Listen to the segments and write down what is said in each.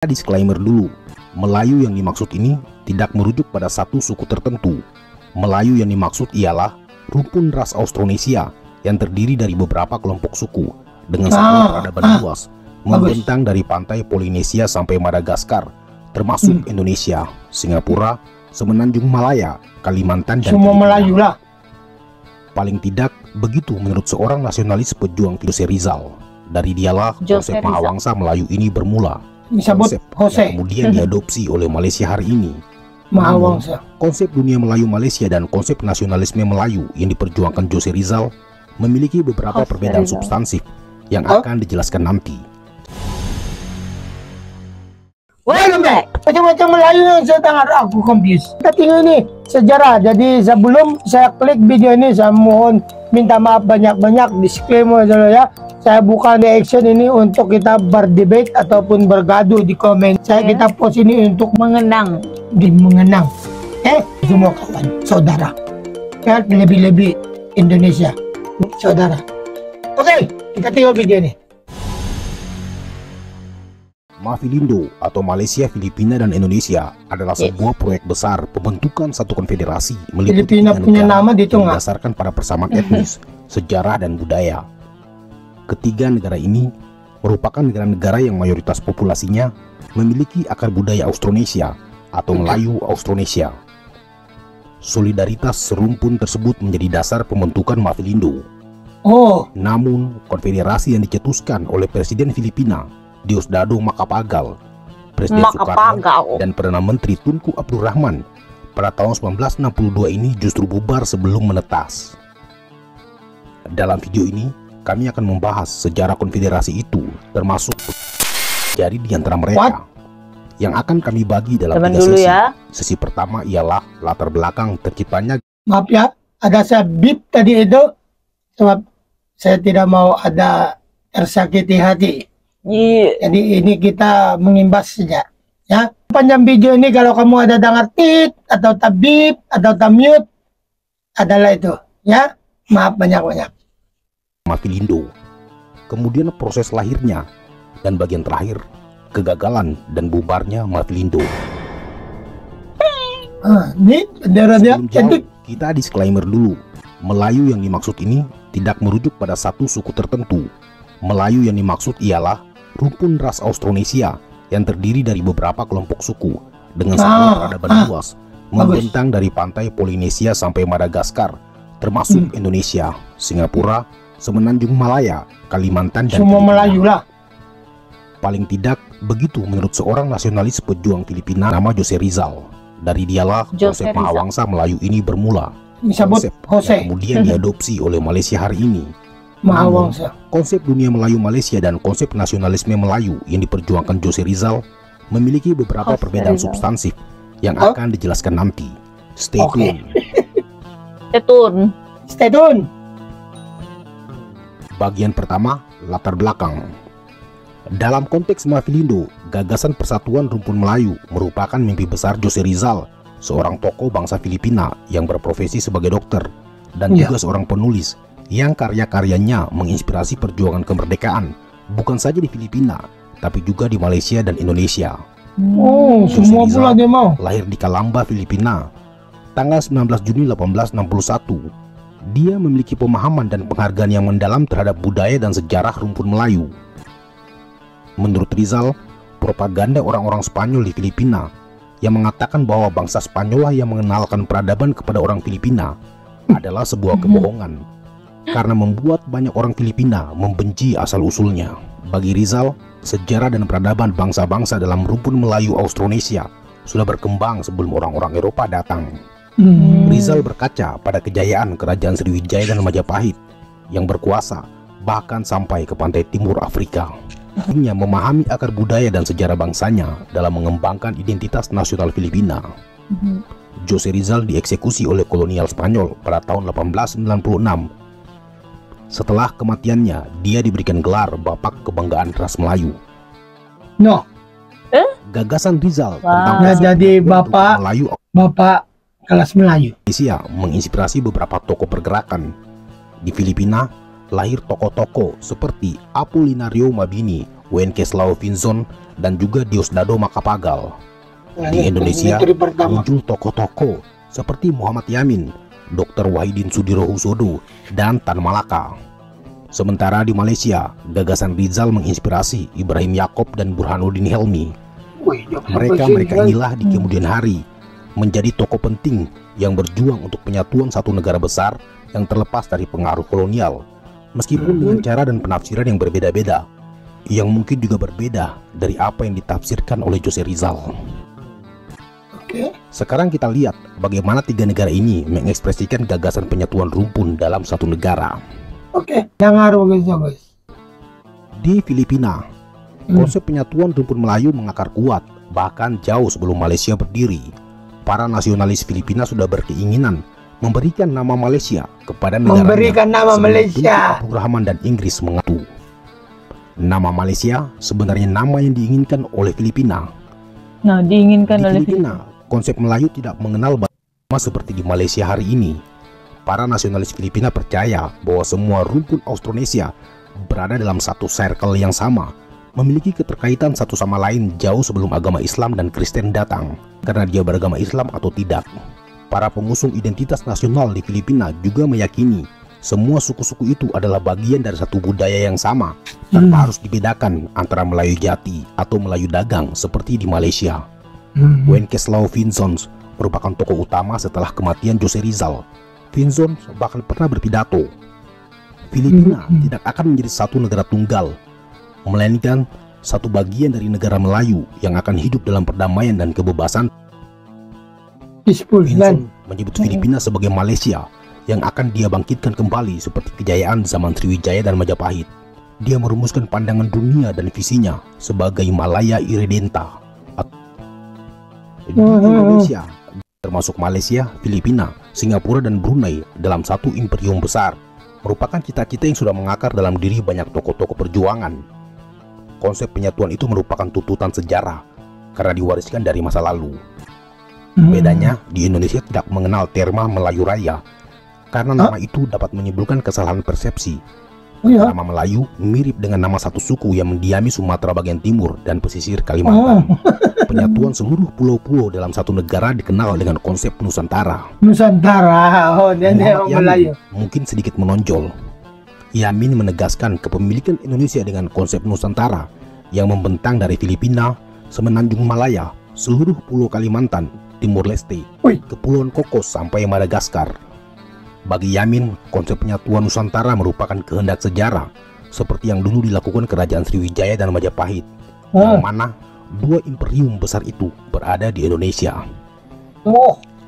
Disclaimer dulu, Melayu yang dimaksud ini tidak merujuk pada satu suku tertentu. Melayu yang dimaksud ialah rumpun ras Austronesia yang terdiri dari beberapa kelompok suku dengan skala peradaban luas, membentang dari pantai Polinesia sampai Madagaskar, termasuk Indonesia, Singapura, Semenanjung Malaya, Kalimantan, dan semua Melayu lah. Paling tidak begitu menurut seorang nasionalis pejuang Jose Rizal. Dari dialah konsep Mahawangsa Melayu ini bermula. Disebut Jose yang kemudian diadopsi oleh Malaysia hari ini. Mahawangsa. Konsep dunia Melayu Malaysia dan konsep nasionalisme Melayu yang diperjuangkan Jose Rizal memiliki beberapa perbedaan substansif yang akan dijelaskan nanti. Welcome back. Macam-macam Melayu yang saya dengar, aku confused. Kita tengok ini sejarah. Jadi sebelum saya klik video ini, saya mohon minta maaf banyak-banyak, disclaimer dulu ya. Saya bukan reaction ini untuk kita berdebate ataupun bergaduh di komen. Kita post ini untuk mengenang, semua kawan, saudara, ya, lebih-lebih Indonesia, saudara. Oke, kita tengok video ini. Mafilindo atau Malaysia, Filipina, dan Indonesia adalah sebuah proyek besar pembentukan satu konfederasi meliputi Filipina punya nama di yang berdasarkan pada persamaan etnis, sejarah, dan budaya. Ketiga negara ini merupakan negara-negara yang mayoritas populasinya memiliki akar budaya Austronesia atau Melayu Austronesia. Solidaritas serumpun tersebut menjadi dasar pembentukan Mafilindo. Namun, konfederasi yang dicetuskan oleh Presiden Filipina Diosdado Macapagal, Presiden Soekarno, dan Perdana Menteri Tunku Abdul Rahman pada tahun 1962 ini justru bubar sebelum menetas. Dalam video ini, kami akan membahas sejarah konfederasi itu, termasuk jadi di antara mereka. Yang akan kami bagi dalam 3 sesi. Sesi pertama ialah latar belakang terciptanya. Maaf ya, ada saya bip tadi itu, sebab saya tidak mau ada tersakiti hati. Jadi ini kita mengimbas saja, ya. Panjang video ini kalau kamu ada dengar tit atau tabip atau mute adalah itu, ya. Maaf banyak-banyak. Mafilindo, kemudian proses lahirnya, dan bagian terakhir kegagalan dan bubarnya Mafilindo. Ini benderanya cantik. Kita disclaimer dulu, Melayu yang dimaksud ini tidak merujuk pada satu suku tertentu. Melayu yang dimaksud ialah rumpun ras Austronesia yang terdiri dari beberapa kelompok suku dengan skala peradaban luas, membentang dari pantai Polinesia sampai Madagaskar, termasuk Indonesia, Singapura, Semenanjung Malaya, Kalimantan, dan semua Melayu lah. Paling tidak begitu menurut seorang nasionalis pejuang Filipina nama Jose Rizal. Dari dialah konsep Mahawangsa Melayu ini bermula. Disebut Jose yang kemudian diadopsi oleh Malaysia hari ini. Mahawangsa. Konsep dunia Melayu Malaysia dan konsep nasionalisme Melayu yang diperjuangkan Jose Rizal memiliki beberapa perbedaan substansif yang akan dijelaskan nanti. Stay tune. Stay tune. Bagian pertama, latar belakang. Dalam konteks Mafilindo, gagasan persatuan rumpun Melayu merupakan mimpi besar Jose Rizal, seorang tokoh bangsa Filipina yang berprofesi sebagai dokter dan juga seorang penulis yang karya-karyanya menginspirasi perjuangan kemerdekaan bukan saja di Filipina, tapi juga di Malaysia dan Indonesia. Semua pula dia mau. Lahir di Calamba, Filipina, tanggal 19 Juni 1861. Dia memiliki pemahaman dan penghargaan yang mendalam terhadap budaya dan sejarah rumpun Melayu. Menurut Rizal, propaganda orang-orang Spanyol di Filipina yang mengatakan bahwa bangsa Spanyol lah yang mengenalkan peradaban kepada orang Filipina adalah sebuah kebohongan, karena membuat banyak orang Filipina membenci asal-usulnya. Bagi Rizal, sejarah dan peradaban bangsa-bangsa dalam rumpun Melayu Austronesia sudah berkembang sebelum orang-orang Eropa datang. Rizal berkaca pada kejayaan Kerajaan Sriwijaya dan Majapahit yang berkuasa bahkan sampai ke pantai timur Afrika. Dia memahami akar budaya dan sejarah bangsanya dalam mengembangkan identitas nasional Filipina. Jose Rizal dieksekusi oleh kolonial Spanyol pada tahun 1896. Setelah kematiannya, dia diberikan gelar Bapak Kebanggaan Ras Melayu. Gagasan Rizal tentang jadi Bapak Melayu kelas Melayu Indonesia menginspirasi beberapa tokoh pergerakan. Di Filipina, lahir tokoh-tokoh seperti Apolinario Mabini, Wenceslao Pinzon, dan juga Diosdado Macapagal. Di Indonesia muncul tokoh-tokoh seperti Muhammad Yamin, Dr. Wahidin Sudirohusodo, dan Tan Malaka. Sementara di Malaysia, gagasan Rizal menginspirasi Ibrahim Yaakob dan Burhanuddin Helmi. Mereka inilah di kemudian hari menjadi tokoh penting yang berjuang untuk penyatuan satu negara besar yang terlepas dari pengaruh kolonial, meskipun dengan cara dan penafsiran yang berbeda-beda, yang mungkin juga berbeda dari apa yang ditafsirkan oleh Jose Rizal. Sekarang kita lihat bagaimana tiga negara ini mengekspresikan gagasan penyatuan rumpun dalam satu negara. Di Filipina, konsep penyatuan rumpun Melayu mengakar kuat, bahkan jauh sebelum Malaysia berdiri. Para nasionalis Filipina sudah berkeinginan memberikan nama Malaysia kepada negaranya. Rahman dan Inggris mengatu. Nama Malaysia sebenarnya nama yang diinginkan oleh Filipina. Di Filipina, konsep Melayu tidak mengenal bahasa seperti di Malaysia hari ini. Para nasionalis Filipina percaya bahwa semua rumpun Austronesia berada dalam satu circle yang sama, memiliki keterkaitan satu sama lain jauh sebelum agama Islam dan Kristen datang, karena dia beragama Islam atau tidak. Para pengusung identitas nasional di Filipina juga meyakini semua suku-suku itu adalah bagian dari satu budaya yang sama, tanpa harus dibedakan antara Melayu jati atau Melayu dagang seperti di Malaysia. Wenceslao Vinzons merupakan tokoh utama setelah kematian Jose Rizal. Vinzons bahkan pernah berpidato, Filipina tidak akan menjadi satu negara tunggal, melainkan satu bagian dari negara Melayu yang akan hidup dalam perdamaian dan kebebasan. Vinzons menyebut Filipina sebagai Malaysia yang akan dia bangkitkan kembali seperti kejayaan zaman Sriwijaya dan Majapahit. Dia merumuskan pandangan dunia dan visinya sebagai Malaya Irredenta. Di Indonesia, termasuk Malaysia, Filipina, Singapura, dan Brunei dalam satu imperium besar, merupakan cita-cita yang sudah mengakar dalam diri banyak tokoh-tokoh perjuangan. Konsep penyatuan itu merupakan tuntutan sejarah karena diwariskan dari masa lalu. Bedanya, di Indonesia tidak mengenal terma Melayu Raya karena nama itu dapat menimbulkan kesalahan persepsi. Nama Melayu mirip dengan nama satu suku yang mendiami Sumatera bagian timur dan pesisir Kalimantan. Penyatuan seluruh pulau-pulau dalam satu negara dikenal dengan konsep Nusantara. Melayu mungkin sedikit menonjol. Yamin menegaskan kepemilikan Indonesia dengan konsep Nusantara yang membentang dari Filipina, Semenanjung Malaya, seluruh pulau Kalimantan, Timur Leste, Kepulauan Kokos sampai Madagaskar. Bagi Yamin, konsep penyatuan Nusantara merupakan kehendak sejarah, seperti yang dulu dilakukan Kerajaan Sriwijaya dan Majapahit, yang mana dua imperium besar itu berada di Indonesia.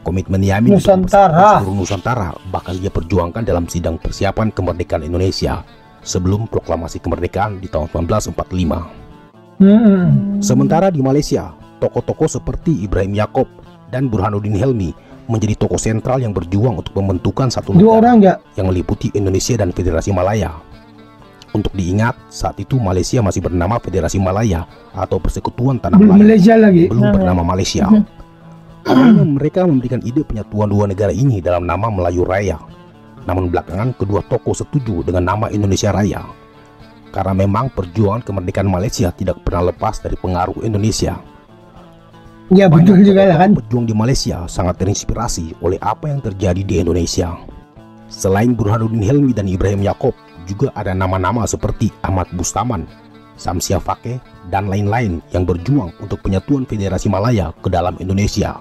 Komitmen Yamin untuk seluruh Nusantara bakal dia perjuangkan dalam sidang persiapan kemerdekaan Indonesia sebelum proklamasi kemerdekaan di tahun 1945. Sementara di Malaysia, tokoh-tokoh seperti Ibrahim Yaakob dan Burhanuddin Helmi menjadi tokoh sentral yang berjuang untuk pembentukan satu negara yang meliputi Indonesia dan Federasi Malaya. Untuk diingat, saat itu Malaysia masih bernama Federasi Malaya atau Persekutuan Tanah Melayu, belum bernama Malaysia. Awalnya mereka memberikan ide penyatuan dua negara ini dalam nama Melayu Raya. Namun belakangan kedua tokoh setuju dengan nama Indonesia Raya, karena memang perjuangan kemerdekaan Malaysia tidak pernah lepas dari pengaruh Indonesia. Ya betul juga kan. Pejuang di Malaysia sangat terinspirasi oleh apa yang terjadi di Indonesia. Selain Burhanuddin Helmi dan Ibrahim Yaakob, juga ada nama-nama seperti Ahmad Bustaman, Samsia Fakih, dan lain-lain yang berjuang untuk penyatuan Federasi Malaya ke dalam Indonesia.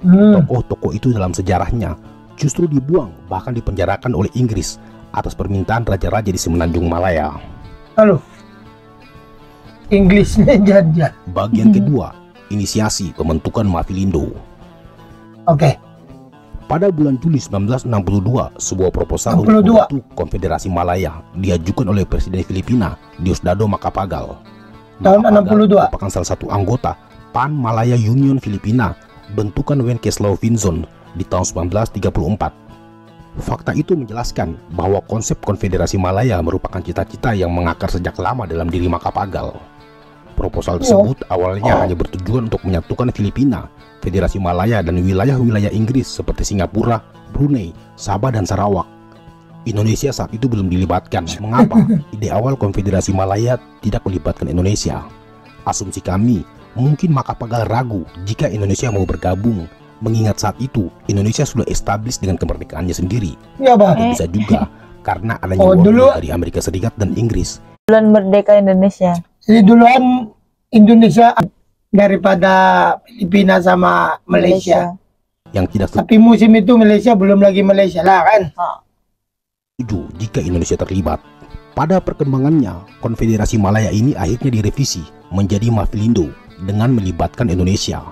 Tokoh-tokoh itu dalam sejarahnya justru dibuang bahkan dipenjarakan oleh Inggris atas permintaan raja-raja di Semenanjung Malaya. Inggrisnya jajan. Bagian kedua, inisiasi pembentukan Mafilindo. Pada bulan Juli 1962, sebuah proposal untuk membentuk Konfederasi Malaya diajukan oleh Presiden Filipina Diosdado Macapagal. Tahun 62 merupakan salah satu anggota Pan Malaya Union Filipina, bentukan Wenceslao Vinzons di tahun 1934. Fakta itu menjelaskan bahwa konsep Konfederasi Malaya merupakan cita-cita yang mengakar sejak lama dalam diri Macapagal. Proposal tersebut awalnya hanya bertujuan untuk menyatukan Filipina, Federasi Malaya, dan wilayah-wilayah Inggris seperti Singapura, Brunei, Sabah, dan Sarawak. Indonesia saat itu belum dilibatkan. Mengapa? Ide awal Konfederasi Malaya tidak melibatkan Indonesia. Asumsi kami, mungkin Macapagal ragu jika Indonesia mau bergabung, mengingat saat itu Indonesia sudah establis dengan kemerdekaannya sendiri. Ya, Bang. Dan bisa juga karena adanya dulu dari Amerika Serikat dan Inggris. Bulan merdeka Indonesia. Jadi duluan Indonesia daripada Filipina sama Malaysia. Yang tidak Tapi musim itu Malaysia belum lagi Malaysia lah kan. setuju jika Indonesia terlibat. Pada perkembangannya, Konfederasi Malaya ini akhirnya direvisi menjadi Mafilindo dengan melibatkan Indonesia.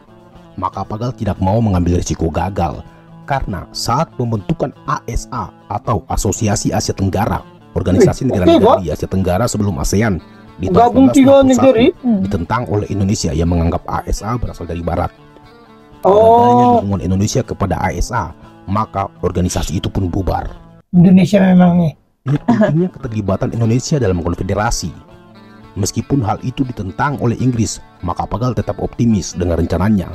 Macapagal tidak mau mengambil risiko gagal karena saat pembentukan ASA atau Asosiasi Asia Tenggara, organisasi negara-negara di Asia Tenggara sebelum ASEAN, di tahun 1961 ditentang oleh Indonesia yang menganggap ASA berasal dari Barat. Adanya dukungan Indonesia kepada ASA, maka organisasi itu pun bubar. Indonesia memang nih. Ini pentingnya keterlibatan Indonesia dalam konfederasi. Meskipun hal itu ditentang oleh Inggris, Macapagal tetap optimis dengan rencananya.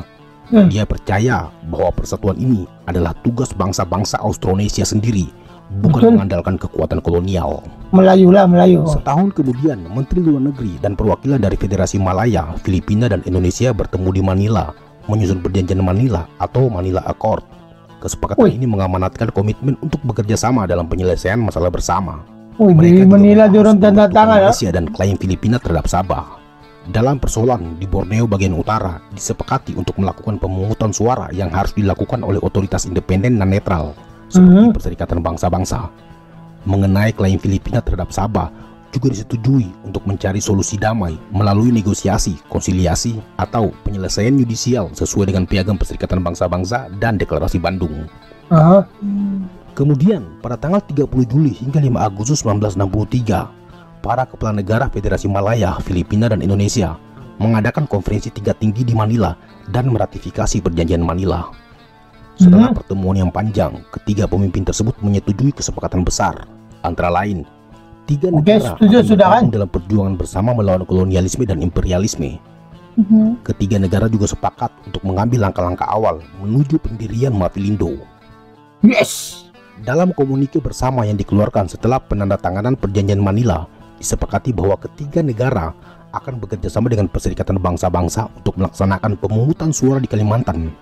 Dia percaya bahwa persatuan ini adalah tugas bangsa-bangsa Austronesia sendiri, bukan mengandalkan kekuatan kolonial. Melayu. Setahun kemudian, Menteri Luar Negeri dan perwakilan dari Federasi Malaya, Filipina, dan Indonesia bertemu di Manila, menyusun perjanjian Manila atau Manila Accord. Kesepakatan ini mengamanatkan komitmen untuk bekerja sama dalam penyelesaian masalah bersama. Mereka Manila durung tanda tangan Malaysia dan klaim Filipina terhadap Sabah. Dalam persoalan di Borneo bagian utara, disepakati untuk melakukan pemungutan suara yang harus dilakukan oleh otoritas independen dan netral, seperti Perserikatan Bangsa-Bangsa. Mengenai klaim Filipina terhadap Sabah, juga disetujui untuk mencari solusi damai melalui negosiasi, konsiliasi, atau penyelesaian yudisial sesuai dengan Piagam Perserikatan Bangsa-Bangsa dan Deklarasi Bandung. Kemudian, pada tanggal 30 Juli hingga 5 Agustus 1963, para kepala negara Federasi Malaya, Filipina, dan Indonesia mengadakan konferensi tingkat tinggi di Manila dan meratifikasi perjanjian Manila. Setelah pertemuan yang panjang, ketiga pemimpin tersebut menyetujui kesepakatan besar, antara lain 3 negara akan dalam perjuangan bersama melawan kolonialisme dan imperialisme. Ketiga negara juga sepakat untuk mengambil langkah-langkah awal menuju pendirian Mafilindo. Dalam komunike bersama yang dikeluarkan setelah penandatanganan perjanjian Manila, disepakati bahwa ketiga negara akan bekerja sama dengan Perserikatan Bangsa-Bangsa untuk melaksanakan pemungutan suara di Kalimantan.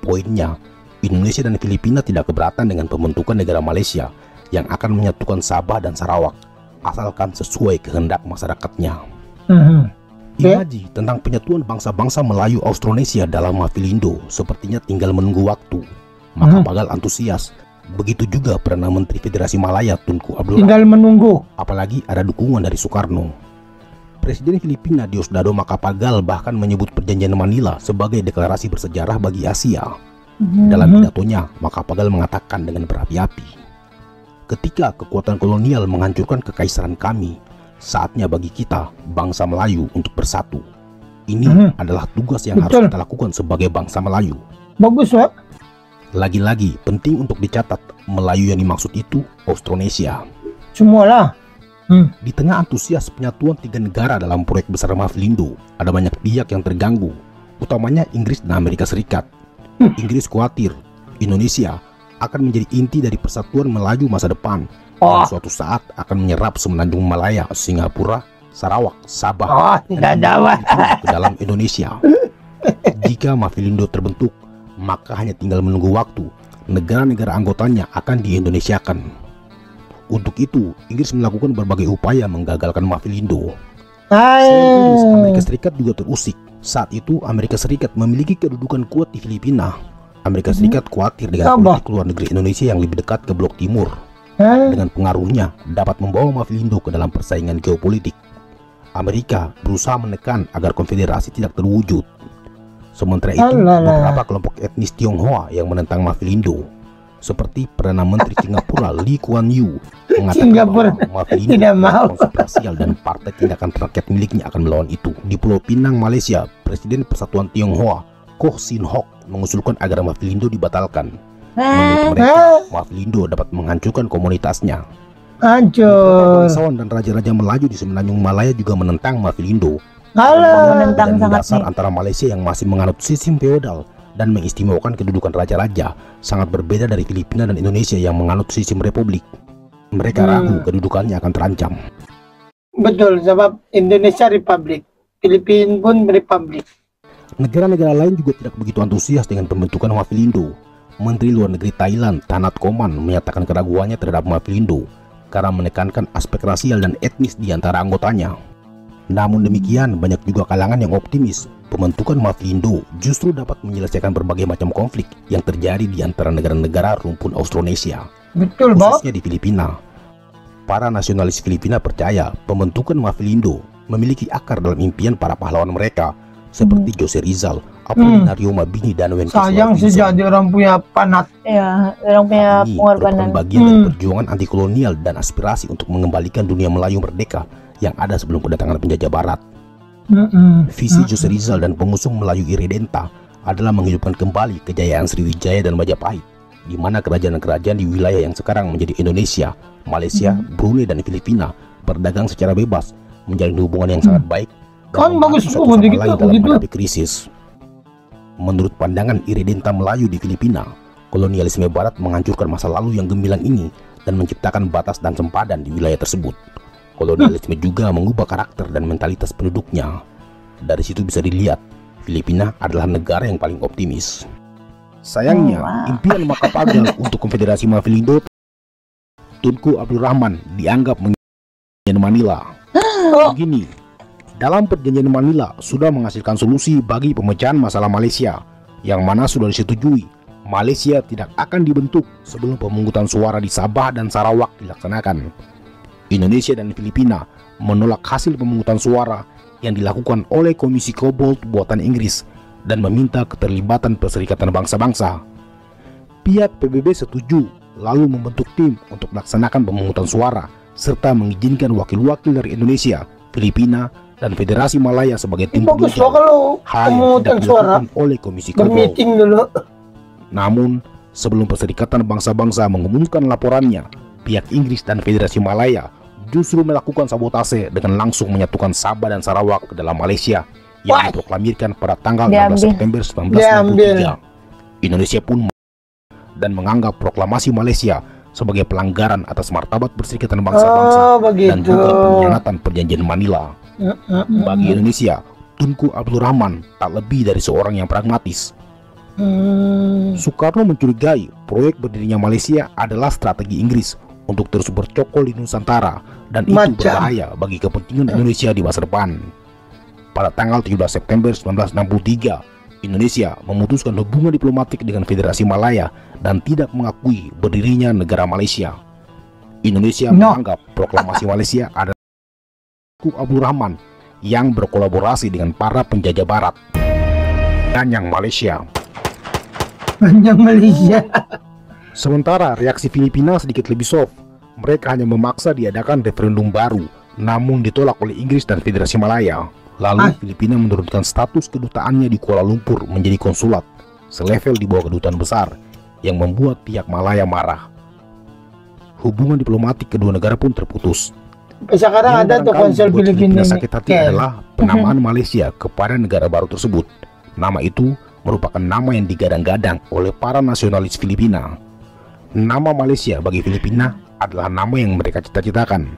Poinnya, Indonesia dan Filipina tidak keberatan dengan pembentukan negara Malaysia yang akan menyatukan Sabah dan Sarawak, asalkan sesuai kehendak masyarakatnya. Imaji tentang penyatuan bangsa-bangsa Melayu Austronesia dalam Mafilindo sepertinya tinggal menunggu waktu. Macapagal antusias. Begitu juga Perdana Menteri Federasi Malaya Tunku Abdullah. Tinggal menunggu. Apalagi ada dukungan dari Soekarno. Presiden Filipina Diosdado Macapagal bahkan menyebut perjanjian Manila sebagai deklarasi bersejarah bagi Asia. Dalam pidatonya, Macapagal mengatakan dengan berapi-api, ketika kekuatan kolonial menghancurkan kekaisaran kami, saatnya bagi kita, bangsa Melayu, untuk bersatu. Ini adalah tugas yang harus kita lakukan sebagai bangsa Melayu. Bagus, Pak. Lagi-lagi penting untuk dicatat, Melayu yang dimaksud itu Austronesia. Semualah. Di tengah antusias penyatuan 3 negara dalam proyek besar Mafilindo, ada banyak pihak yang terganggu, utamanya Inggris dan Amerika Serikat. Inggris khawatir Indonesia akan menjadi inti dari persatuan Melayu masa depan yang suatu saat akan menyerap semenanjung Malaya, Singapura, Sarawak, Sabah, dan ke dalam Indonesia. Jika Mafilindo terbentuk, maka hanya tinggal menunggu waktu. Negara-negara anggotanya akan di-Indonesiakan. Untuk itu, Inggris melakukan berbagai upaya menggagalkan Mafilindo. Amerika Serikat juga terusik. Saat itu, Amerika Serikat memiliki kedudukan kuat di Filipina. Amerika Serikat khawatir dengan politik luar negeri Indonesia yang lebih dekat ke blok timur. Dengan pengaruhnya, dapat membawa Mafilindo ke dalam persaingan geopolitik. Amerika berusaha menekan agar konfederasi tidak terwujud. Sementara itu, beberapa kelompok etnis Tionghoa yang menentang Mafilindo, seperti Perdana Menteri Singapura Lee Kuan Yew, mengatakan bahwa Mafilindo kontroversial dan Partai Tindakan Rakyat miliknya akan melawan itu. Di Pulau Pinang, Malaysia, Presiden Persatuan Tionghoa Koh Sin Hock mengusulkan agar Mafilindo dibatalkan. Menurut mereka, Mafilindo dapat menghancurkan komunitasnya. Bangsawan dan raja-raja Melayu di semenanjung Malaya juga menentang Mafilindo. Dan dasar antara Malaysia yang masih menganut sistem feodal dan mengistimewakan kedudukan raja-raja sangat berbeda dari Filipina dan Indonesia yang menganut sistem republik. Mereka ragu kedudukannya akan terancam. Betul, sebab Indonesia Republik, Filipina pun Republik. Negara-negara lain juga tidak begitu antusias dengan pembentukan Mafilindo. Menteri Luar Negeri Thailand, Thanat Koman, menyatakan keraguannya terhadap Mafilindo karena menekankan aspek rasial dan etnis di antara anggotanya. Namun demikian, banyak juga kalangan yang optimis pembentukan Mafilindo justru dapat menyelesaikan berbagai macam konflik yang terjadi di antara negara-negara rumpun Austronesia. Betul, Bob. Khususnya di Filipina. Para nasionalis Filipina percaya pembentukan Mafilindo memiliki akar dalam impian para pahlawan mereka seperti Jose Rizal, Apolinario Mabini, dan Wences Sayang Lawrence. sejak orang punya panat. Iya, orang punya Ini pengorbanan. merupakan bagian dari perjuangan anti kolonial dan aspirasi untuk mengembalikan dunia Melayu merdeka yang ada sebelum kedatangan penjajah Barat. Visi Jose Rizal dan pengusung Melayu Irredenta adalah menghidupkan kembali kejayaan Sriwijaya dan Majapahit, di mana kerajaan-kerajaan di wilayah yang sekarang menjadi Indonesia, Malaysia, Brunei, dan Filipina berdagang secara bebas, menjalin hubungan yang sangat baik, Kan dan bagus membantu satu sama begitu, lain dalam begitu. menghadapi krisis. Menurut pandangan Irredenta Melayu di Filipina, kolonialisme Barat menghancurkan masa lalu yang gemilang ini dan menciptakan batas dan sempadan di wilayah tersebut. Kolonialisme juga mengubah karakter dan mentalitas penduduknya. Dari situ bisa dilihat, Filipina adalah negara yang paling optimis. Sayangnya, impian Macapagal untuk Konfederasi Mafilindo, Tunku Abdul Rahman dianggap menjadi Manila. Begini, dalam perjanjian Manila sudah menghasilkan solusi bagi pemecahan masalah Malaysia, yang mana sudah disetujui Malaysia tidak akan dibentuk sebelum pemungutan suara di Sabah dan Sarawak dilaksanakan. Indonesia dan Filipina menolak hasil pemungutan suara yang dilakukan oleh Komisi Cobalt buatan Inggris dan meminta keterlibatan Perserikatan Bangsa-Bangsa. Pihak PBB setuju lalu membentuk tim untuk melaksanakan pemungutan suara serta mengizinkan wakil-wakil dari Indonesia, Filipina, dan Federasi Malaya sebagai tim Bagus penunjang. loh kalau Hal yang pemungutan tidak suara dilakukan oleh Komisi Cobalt. bermeeting dulu. Namun, sebelum Perserikatan Bangsa-Bangsa mengumumkan laporannya, pihak Inggris dan Federasi Malaya justru melakukan sabotase dengan langsung menyatukan Sabah dan Sarawak ke dalam Malaysia yang diproklamirkan pada tanggal 16 September 1963. Indonesia pun dan menganggap proklamasi Malaysia sebagai pelanggaran atas martabat Perserikatan Bangsa-Bangsa dan juga pengkhianatan perjanjian Manila. Bagi Indonesia, Tunku Abdul Rahman tak lebih dari seorang yang pragmatis. Soekarno mencurigai proyek berdirinya Malaysia adalah strategi Inggris untuk terus bercokol di Nusantara dan itu berbahaya bagi kepentingan Indonesia di masa depan. Pada tanggal 17 September 1963, Indonesia memutuskan hubungan diplomatik dengan Federasi Malaya dan tidak mengakui berdirinya negara Malaysia. Indonesia menganggap proklamasi Malaysia adalah Tunku Abdul Rahman yang berkolaborasi dengan para penjajah Barat dan yang Malaysia. Sementara reaksi Filipina sedikit lebih soft. Mereka hanya memaksa diadakan referendum baru, namun ditolak oleh Inggris dan Federasi Malaya. Lalu Filipina menurunkan status kedutaannya di Kuala Lumpur menjadi konsulat, selevel di bawah kedutaan besar, yang membuat pihak Malaya marah. Hubungan diplomatik kedua negara pun terputus. Sekarang ada tuh konsul Filipina sakit hati adalah penamaan Malaysia kepada negara baru tersebut. Nama itu merupakan nama yang digadang-gadang oleh para nasionalis Filipina. Nama Malaysia bagi Filipina adalah nama yang mereka cita-citakan.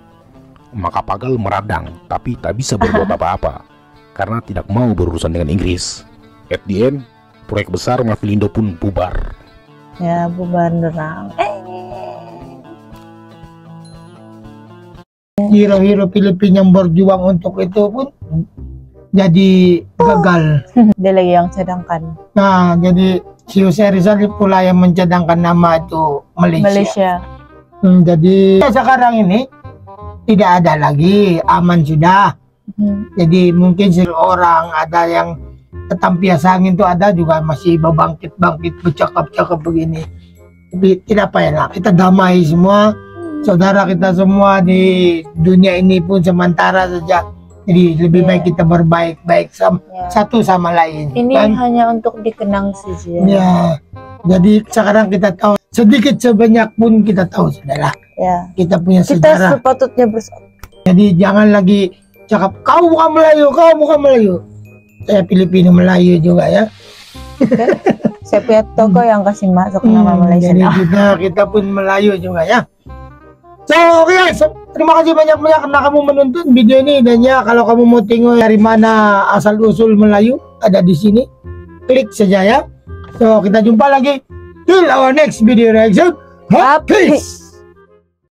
Macapagal meradang, tapi tak bisa berbuat apa-apa karena tidak mau berurusan dengan Inggris. At the end, proyek besar Mafilindo pun bubar. Ya, bubar nerang. Hero-hero Filipina yang berjuang untuk itu pun jadi gagal. Dia lagi yang cadangkan. Nah, jadi si Jose Rizal pula yang mencadangkan nama itu Malaysia. Jadi sekarang ini tidak ada lagi, aman sudah. Jadi mungkin orang ada yang ketampiasan itu ada juga masih berbangkit-bangkit bercakap-cakap begini. Tapi tidak apa ya, kita damai semua. Saudara kita semua di dunia ini pun sementara saja. Jadi lebih baik kita berbaik-baik satu sama lain. Ini kan hanya untuk dikenang saja. Ya. Jadi sekarang kita tahu sedikit sebanyak pun kita tahu saudara. Ya. Kita punya kita sejarah. Kita sepatutnya bersatu. Jadi jangan lagi cakap kau bukan Melayu, kau bukan Melayu. Saya Filipino Melayu juga ya. Saya punya toko yang kasih masuk nama Malaysia. Jadi kita pun Melayu juga ya. So, oke guys, terima kasih banyak-banyak karena kamu menonton video ini. Dan ya, kalau kamu mau tengok dari mana asal-usul Melayu, ada di sini. Klik saja ya. So, kita jumpa lagi till our next video reaction. Peace.